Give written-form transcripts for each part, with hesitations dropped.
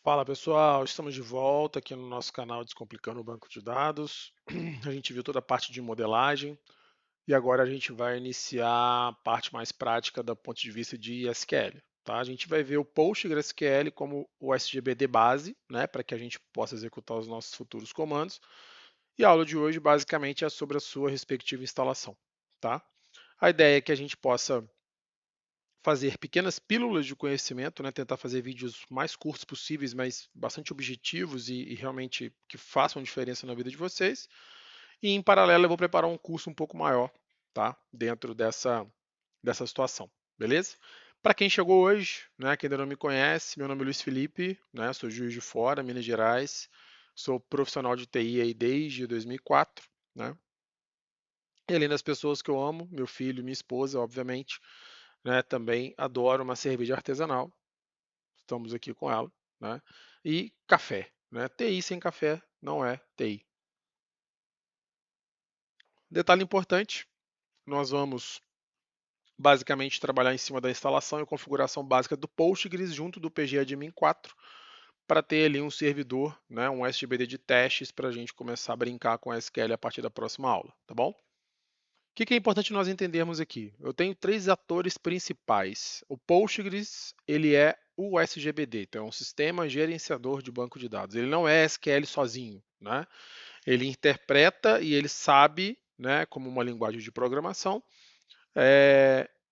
Fala pessoal, estamos de volta aqui no nosso canal Descomplicando o Banco de Dados. A gente viu toda a parte de modelagem e agora a gente vai iniciar a parte mais prática do ponto de vista de SQL. Tá? A gente vai ver o PostgreSQL como o SGBD base, né, para que a gente possa executar os nossos futuros comandos. E a aula de hoje basicamente é sobre a sua respectiva instalação. Tá? A ideia é que a gente possa fazer pequenas pílulas de conhecimento, né? Tentar fazer vídeos mais curtos possíveis, mas bastante objetivos e realmente que façam diferença na vida de vocês. E em paralelo eu vou preparar um curso um pouco maior, tá? Dentro dessa situação, beleza? Para quem chegou hoje, né, que ainda não me conhece, meu nome é Luiz Felipe, né, sou Juiz de Fora, Minas Gerais, sou profissional de TI aí desde 2004, né? E além das pessoas que eu amo, meu filho, minha esposa, obviamente, né, também adoro uma cerveja artesanal. Estamos aqui com ela, né? E café, né? TI sem café não é TI. Detalhe importante, nós vamos basicamente trabalhar em cima da instalação e configuração básica do Postgres junto do PGAdmin 4 para ter ali um servidor, né, um SGBD de testes para a gente começar a brincar com a SQL a partir da próxima aula, tá bom? O que é importante nós entendermos aqui? Eu tenho três atores principais. O Postgres, ele é o SGBD, então é um sistema gerenciador de banco de dados. Ele não é SQL sozinho, né? Ele interpreta e ele sabe, né, como uma linguagem de programação,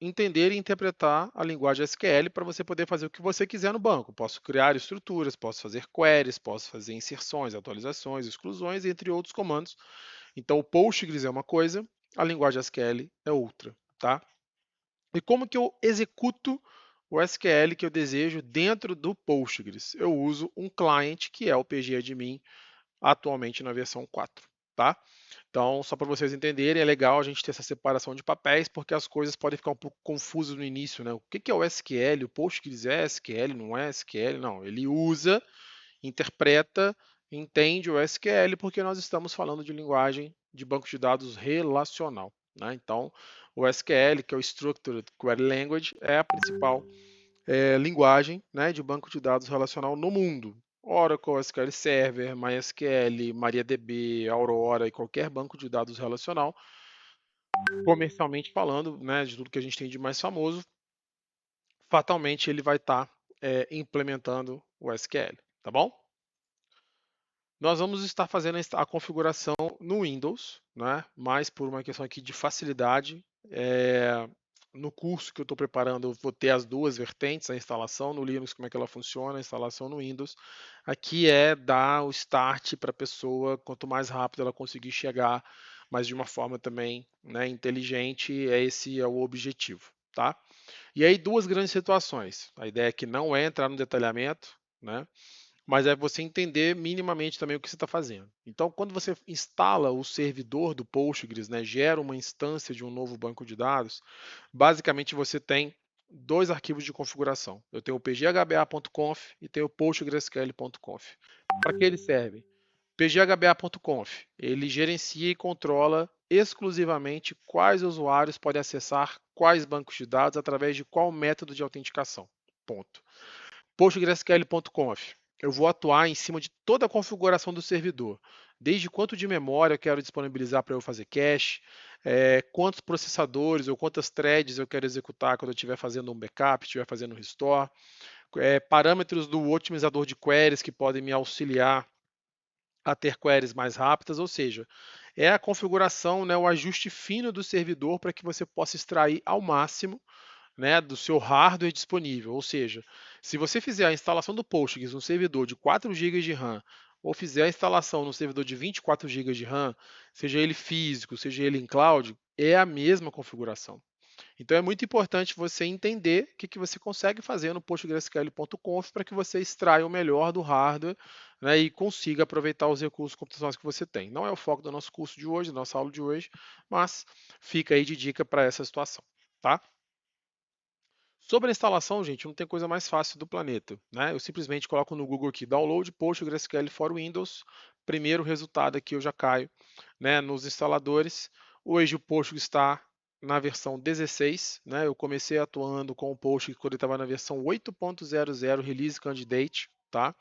entender e interpretar a linguagem SQL para você poder fazer o que você quiser no banco. Posso criar estruturas, posso fazer queries, posso fazer inserções, atualizações, exclusões, entre outros comandos. Então, o Postgres é uma coisa, a linguagem SQL é outra, tá? E como que eu executo o SQL que eu desejo dentro do Postgres? Eu uso um client que é o PGAdmin, atualmente na versão 4, tá? Então, só para vocês entenderem, é legal a gente ter essa separação de papéis, porque as coisas podem ficar um pouco confusas no início, né? O que é o SQL? O Postgres é SQL, não é SQL? Não, ele usa, interpreta, entende o SQL, porque nós estamos falando de linguagem de banco de dados relacional, né? Então, o SQL, que é o Structured Query Language, é a principal linguagem, né, de banco de dados relacional no mundo. Oracle, SQL Server, MySQL, MariaDB, Aurora e qualquer banco de dados relacional, comercialmente falando, né, de tudo que a gente tem de mais famoso, fatalmente ele vai estar implementando o SQL, tá bom? Nós vamos estar fazendo a configuração no Windows, né? Mas por uma questão aqui de facilidade, no curso que eu estou preparando, eu vou ter as duas vertentes, a instalação no Linux, como é que ela funciona, a instalação no Windows. Aqui é dar o start para a pessoa, quanto mais rápido ela conseguir chegar, mas de uma forma também, né, inteligente, esse é o objetivo, tá? E aí duas grandes situações. A ideia aqui não é entrar no detalhamento, né? Mas é você entender minimamente também o que você está fazendo. Então, quando você instala o servidor do Postgres, né, gera uma instância de um novo banco de dados, basicamente você tem dois arquivos de configuração. Eu tenho o pghba.conf e tenho o postgresql.conf. Para que eles servem? pghba.conf, ele gerencia e controla exclusivamente quais usuários podem acessar quais bancos de dados através de qual método de autenticação. Ponto. PostgreSQL.conf. Eu vou atuar em cima de toda a configuração do servidor, desde quanto de memória eu quero disponibilizar para eu fazer cache, quantos processadores ou quantas threads eu quero executar quando eu estiver fazendo um backup, estiver fazendo um restore, parâmetros do otimizador de queries que podem me auxiliar a ter queries mais rápidas, ou seja, é a configuração, né, o ajuste fino do servidor para que você possa extrair ao máximo, né, do seu hardware disponível. Ou seja, se você fizer a instalação do Postgres no servidor de 4 GB de RAM ou fizer a instalação no servidor de 24 GB de RAM, seja ele físico, seja ele em cloud, é a mesma configuração. Então é muito importante você entender o que você consegue fazer no PostgreSQL.conf para que você extraia o melhor do hardware, né, e consiga aproveitar os recursos computacionais que você tem. Não é o foco do nosso curso de hoje, da nossa aula de hoje, mas fica aí de dica para essa situação, tá? Sobre a instalação, gente, não tem coisa mais fácil do planeta, né? Eu simplesmente coloco no Google aqui, download PostgreSQL for Windows, primeiro resultado aqui eu já caio, né, nos instaladores. Hoje o Postgres está na versão 16, né? Eu comecei atuando com o Postgres quando ele estava na versão 8.00 Release Candidate, tá?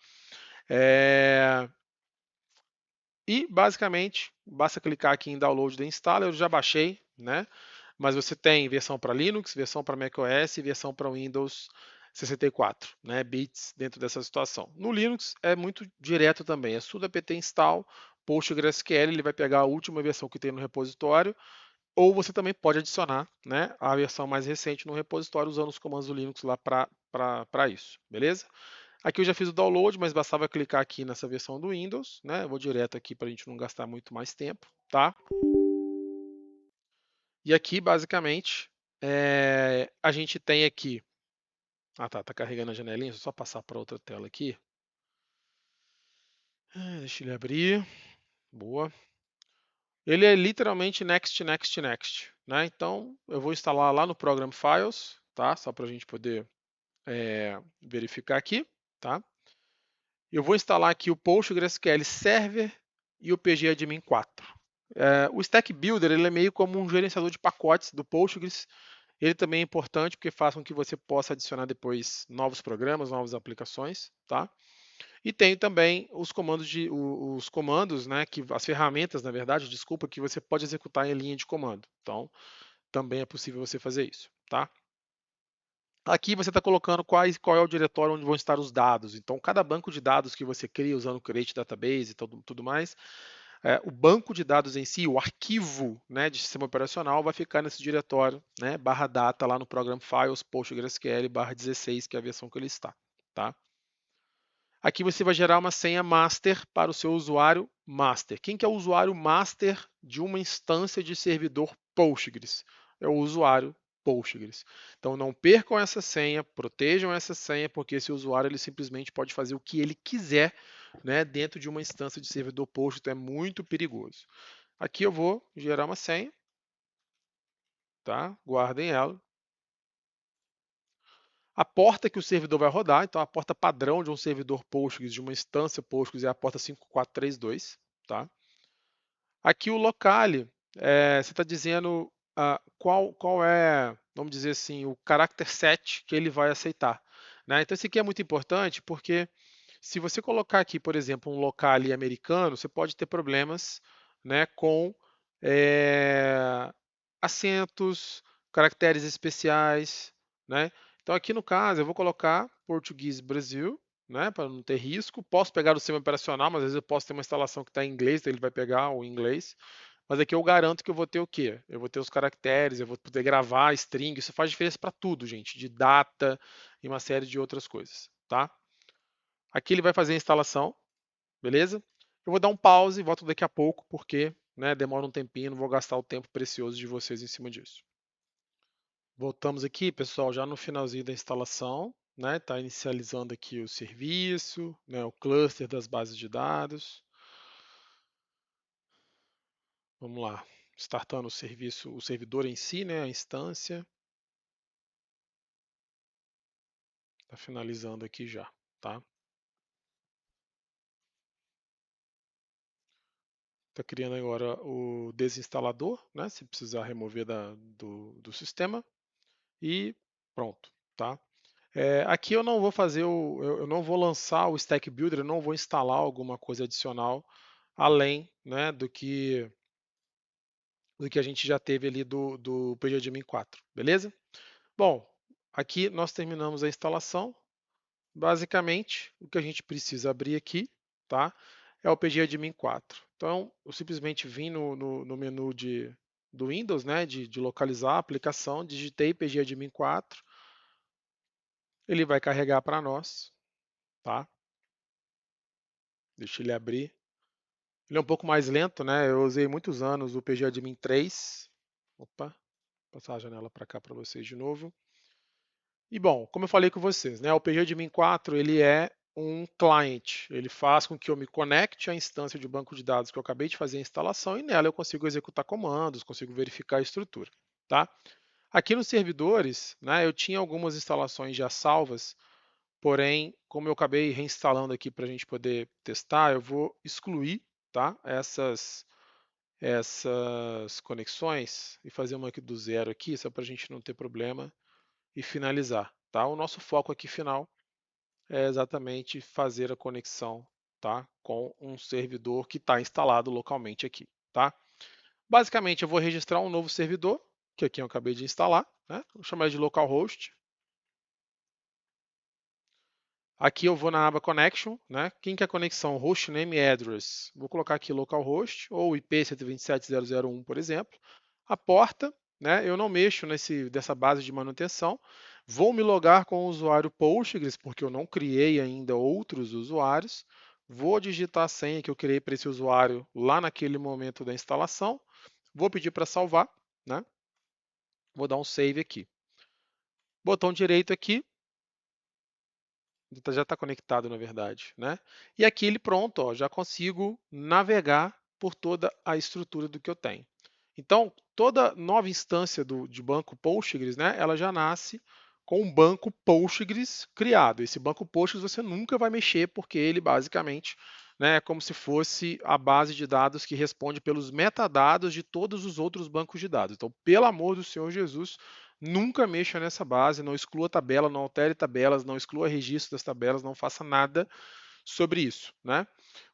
E basicamente, basta clicar aqui em Download the Installer, eu já baixei, né? Mas você tem versão para Linux, versão para macOS e versão para Windows 64, né? Bits dentro dessa situação. No Linux é muito direto também, é sudo apt install PostgreSQL, ele vai pegar a última versão que tem no repositório, ou você também pode adicionar, né, a versão mais recente no repositório usando os comandos do Linux lá para isso, beleza? Aqui eu já fiz o download, mas bastava clicar aqui nessa versão do Windows, né? Eu vou direto aqui para a gente não gastar muito mais tempo, tá? E aqui, basicamente, a gente tem aqui. Ah, tá carregando a janelinha. Deixa eu só passar para outra tela aqui. Deixa ele abrir. Boa. Ele é literalmente next, next, next, né? Então, eu vou instalar lá no Program Files, tá? Só para a gente poder verificar aqui, tá? Eu vou instalar aqui o PostgreSQL Server e o pgadmin 4. O Stack Builder ele é meio como um gerenciador de pacotes do Postgres. Ele também é importante porque faz com que você possa adicionar depois novos programas, novas aplicações, tá? E tem também os comandos, né, as ferramentas, na verdade, desculpa, que você pode executar em linha de comando. Então, também é possível você fazer isso, tá? Aqui você está colocando qual é o diretório onde vão estar os dados. Então, cada banco de dados que você cria usando o Create Database e tudo mais, o banco de dados em si, o arquivo, né, de sistema operacional, vai ficar nesse diretório, né, /data lá no Program Files PostgreSQL /16, que é a versão que ele está, tá? Aqui você vai gerar uma senha master para o seu usuário master. Quem que é o usuário master de uma instância de servidor Postgres? É o usuário Postgres. Então não percam essa senha, protejam essa senha, porque esse usuário ele simplesmente pode fazer o que ele quiser, né, dentro de uma instância de servidor Postgres, então é muito perigoso. Aqui eu vou gerar uma senha, tá? Guardem ela. A porta que o servidor vai rodar, então a porta padrão de um servidor Postgres, de uma instância Postgres, é a porta 5432, tá? Aqui o locale, você está dizendo qual é, vamos dizer assim, o character set que ele vai aceitar, né? Então isso aqui é muito importante porque se você colocar aqui, por exemplo, um locale americano, você pode ter problemas, né, com acentos, caracteres especiais, né? Então aqui no caso eu vou colocar português Brasil, né, para não ter risco. Posso pegar o sistema operacional, mas às vezes eu posso ter uma instalação que está em inglês, então ele vai pegar o inglês. Mas aqui eu garanto que eu vou ter o quê? Eu vou ter os caracteres, eu vou poder gravar string, isso faz diferença para tudo, gente, de data e uma série de outras coisas, tá? Aqui ele vai fazer a instalação, beleza? Eu vou dar um pause e volto daqui a pouco, porque né, demora um tempinho, não vou gastar o tempo precioso de vocês em cima disso. Voltamos aqui, pessoal, já no finalzinho da instalação, né? Está inicializando aqui o serviço, né, o cluster das bases de dados. Vamos lá, startando o serviço, o servidor em si, né, a instância. Está finalizando aqui já, tá? Está criando agora o desinstalador, né? Se precisar remover do sistema. E pronto, tá? Aqui eu não vou fazer eu não vou lançar o Stack Builder, eu não vou instalar alguma coisa adicional além, né, do que a gente já teve ali do PGAdmin 4, beleza? Bom, aqui nós terminamos a instalação. Basicamente, o que a gente precisa abrir aqui, tá? É o PGAdmin 4. Então, eu simplesmente vim no menu do Windows, né, de localizar a aplicação, digitei PGAdmin 4, ele vai carregar para nós, tá? Deixa ele abrir. Ele é um pouco mais lento, né? Eu usei muitos anos o PGAdmin 3. Opa, vou passar a janela para cá para vocês de novo. E bom, como eu falei com vocês, né? O PGAdmin 4 ele é um client. Ele faz com que eu me conecte à instância de banco de dados que eu acabei de fazer a instalação e nela eu consigo executar comandos, consigo verificar a estrutura, tá? Aqui nos servidores, né? Eu tinha algumas instalações já salvas. Porém, como eu acabei reinstalando aqui para a gente poder testar, eu vou excluir, tá, essas conexões e fazer uma aqui do zero aqui, só para a gente não ter problema e finalizar. Tá? O nosso foco aqui final é exatamente fazer a conexão, tá, com um servidor que está instalado localmente aqui, tá? Basicamente, eu vou registrar um novo servidor, que aqui eu acabei de instalar, né? Vou chamar de localhost. Aqui eu vou na aba Connection, né? Quem que é a conexão? Hostname e address. Vou colocar aqui localhost ou IP 127.0.0.1, por exemplo. A porta, né? Eu não mexo dessa base de manutenção. Vou me logar com o usuário Postgres, porque eu não criei ainda outros usuários. Vou digitar a senha que eu criei para esse usuário lá naquele momento da instalação. Vou pedir para salvar, né? Vou dar um save aqui. Botão direito aqui, já está conectado na verdade, né? E aqui ele pronto, ó, já consigo navegar por toda a estrutura do que eu tenho. Então, toda nova instância de banco Postgres, né, ela já nasce com um banco Postgres criado. Esse banco Postgres você nunca vai mexer, porque ele basicamente, né, é como se fosse a base de dados que responde pelos metadados de todos os outros bancos de dados. Então, pelo amor do Senhor Jesus, nunca mexa nessa base, não exclua tabela, não altere tabelas, não exclua registro das tabelas, não faça nada sobre isso, né?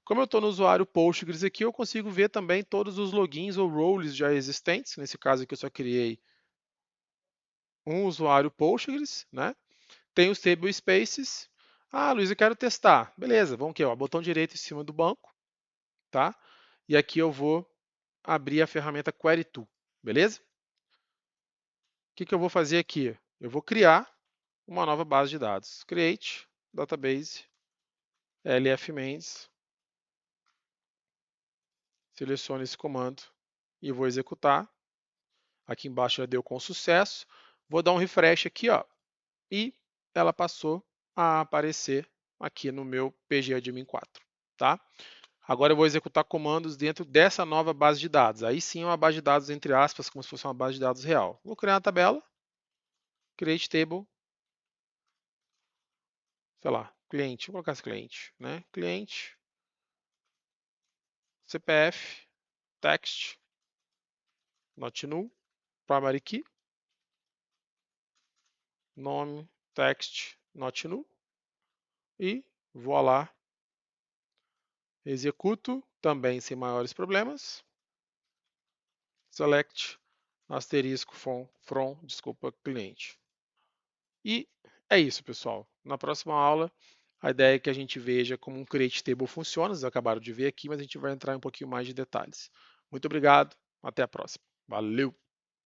Como eu estou no usuário Postgres aqui, eu consigo ver também todos os logins ou roles já existentes. Nesse caso aqui eu só criei um usuário Postgres, né? Tem os table spaces. Ah, Luiz, eu quero testar. Beleza, vamos aqui, ó, botão direito em cima do banco, tá? E aqui eu vou abrir a ferramenta Query Tool, beleza? O que, que eu vou fazer aqui? Eu vou criar uma nova base de dados. Create database lfmains. Seleciono esse comando e vou executar. Aqui embaixo já deu com sucesso. Vou dar um refresh aqui, ó, e ela passou a aparecer aqui no meu pgadmin 4, tá? Agora eu vou executar comandos dentro dessa nova base de dados. Aí sim é uma base de dados entre aspas, como se fosse uma base de dados real. Vou criar uma tabela, create table, sei lá, cliente, vou colocar esse cliente, né? Cliente, CPF, text, not null, primary key, nome, text, not null, e voilá, executo, também sem maiores problemas, select, asterisco desculpa, cliente. E é isso, pessoal. Na próxima aula, a ideia é que a gente veja como um Create Table funciona, vocês acabaram de ver aqui, mas a gente vai entrar em um pouquinho mais de detalhes. Muito obrigado, até a próxima. Valeu!